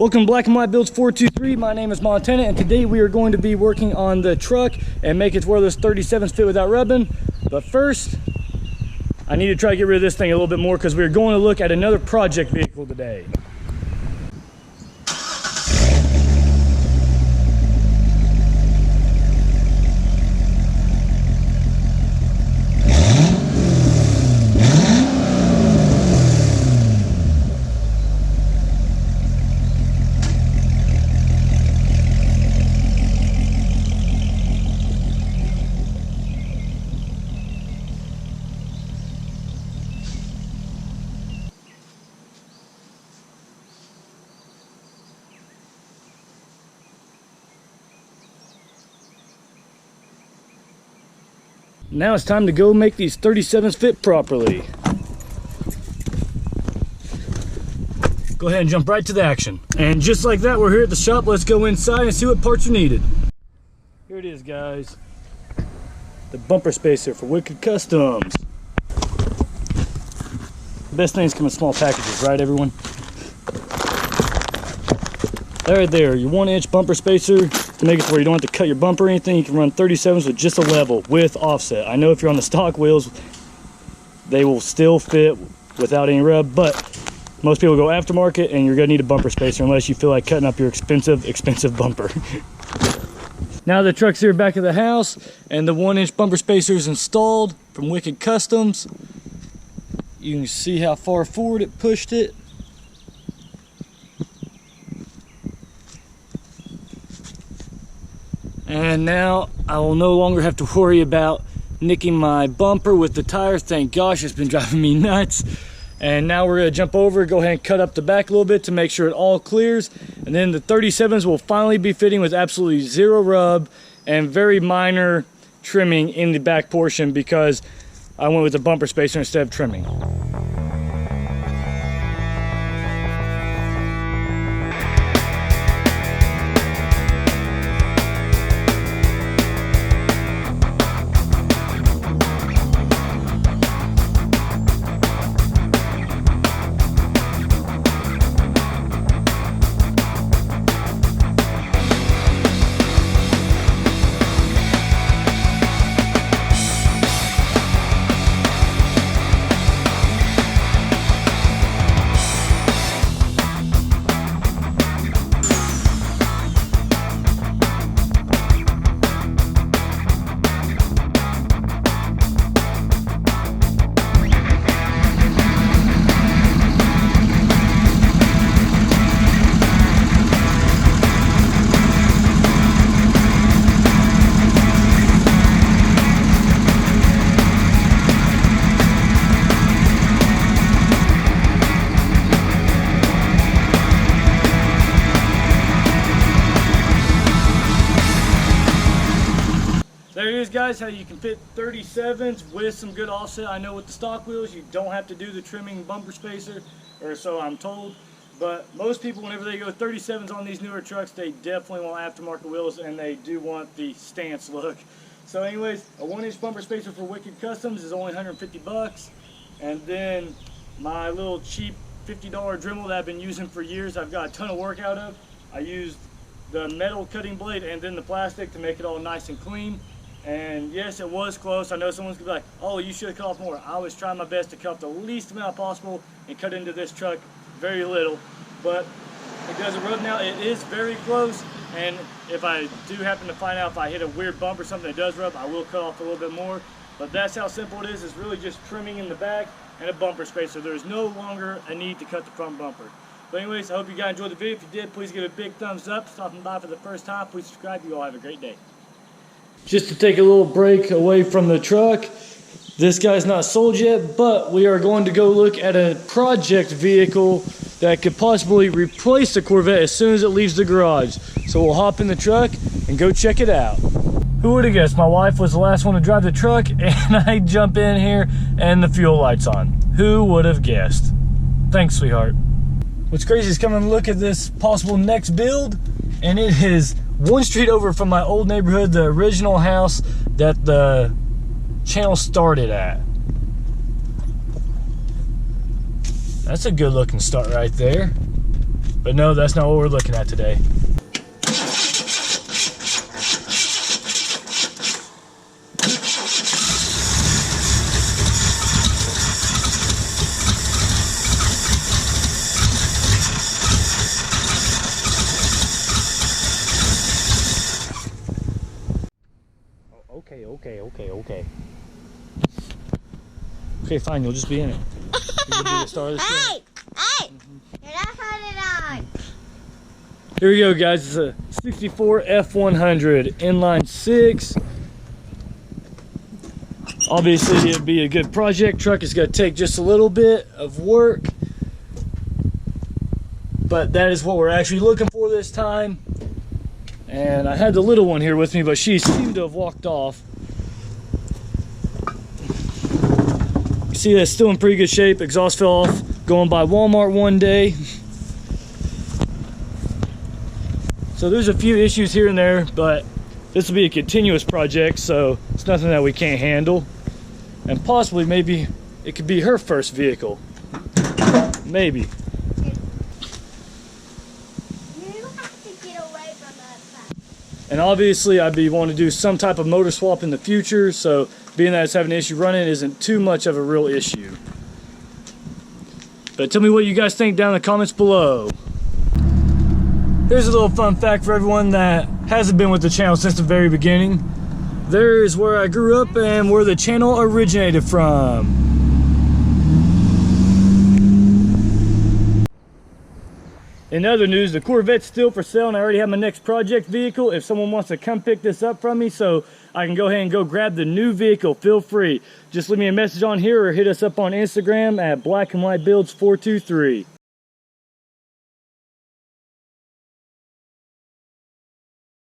Welcome to Black and White Builds 423. My name is Montana, and today we are going to be working on the truck and make it to where those 37s fit without rubbing. But first, I need to try to get rid of this thing a little bit more because we're going to look at another project vehicle today. Now it's time to go make these 37s fit properly. Go ahead and jump right to the action. And just like that, we're here at the shop. Let's go inside and see what parts are needed. Here it is, guys. The bumper spacer for Wicked Customs. The best things come in small packages, right everyone? Right there, your 1-inch bumper spacer to make it to where you don't have to cut your bumper or anything. You can run 37s with just a level with offset. I know if you're on the stock wheels, they will still fit without any rub, but most people go aftermarket and you're gonna need a bumper spacer unless you feel like cutting up your expensive bumper. Now the truck's here back at the house and the 1-inch bumper spacer is installed from Wicked Customs. You can see how far forward it pushed it. And now I will no longer have to worry about nicking my bumper with the tire. Thank gosh, it's been driving me nuts. And now we're gonna jump over, go ahead and cut up the back a little bit to make sure it all clears. And then the 37s will finally be fitting with absolutely zero rub and very minor trimming in the back portion because I went with the bumper spacer instead of trimming. There it is, guys, how you can fit 37s with some good offset. I know with the stock wheels you don't have to do the trimming bumper spacer, or so I'm told, but most people whenever they go 37s on these newer trucks, they definitely want aftermarket wheels and they do want the stance look. So anyways, a 1-inch bumper spacer for Wicked Customs is only 150 bucks, and then my little cheap $50 Dremel that I've been using for years, I've got a ton of work out of. I used the metal cutting blade and then the plastic to make it all nice and clean. And yes, it was close. I know someone's gonna be like, oh, you should have cut off more. I was trying my best to cut off the least amount possible and cut into this truck very little, but it doesn't rub now. It is very close, and if I do happen to find out if I hit a weird bump or something that does rub, I will cut off a little bit more. But that's how simple it is. It's really just trimming in the back and a bumper spacer. There's no longer a need to cut the front bumper. But anyways, I hope you guys enjoyed the video. If you did, please give it a big thumbs up. Stopping by for the first time, please subscribe. You all have a great day. Just to take a little break away from the truck, this guy's not sold yet, but we are going to go look at a project vehicle that could possibly replace the Corvette as soon as it leaves the garage. So we'll hop in the truck and go check it out. Who would have guessed my wife was the last one to drive the truck and I jump in here and the fuel light's on? Who would have guessed? Thanks, sweetheart. What's crazy is coming and look at this possible next build, and it is one street over from my old neighborhood, the original house that the channel started at. That's a good looking start right there. But no, that's not what we're looking at today. Okay. Okay, fine, you'll just be in it. You'll be the star of the show. Hey! You're not putting it on. Here we go, guys. It's a 64 F100 inline 6. Obviously, it'd be a good project truck. It's going to take just a little bit of work, but that is what we're actually looking for this time. And I had the little one here with me, but she seemed to have walked off. You see that's still in pretty good shape. Exhaust fell off going by Walmart one day. So there's a few issues here and there, but this will be a continuous project, so it's nothing that we can't handle. And possibly maybe it could be her first vehicle. Maybe. And obviously I'd be wanting to do some type of motor swap in the future, so being that it's having an issue running isn't too much of a real issue. But tell me what you guys think down in the comments below. Here's a little fun fact for everyone that hasn't been with the channel since the very beginning. There is where I grew up and where the channel originated from. In other news, the Corvette's still for sale and I already have my next project vehicle. If someone wants to come pick this up from me so I can go ahead and go grab the new vehicle, feel free. Just leave me a message on here or hit us up on Instagram at blackandwhitebuilds423.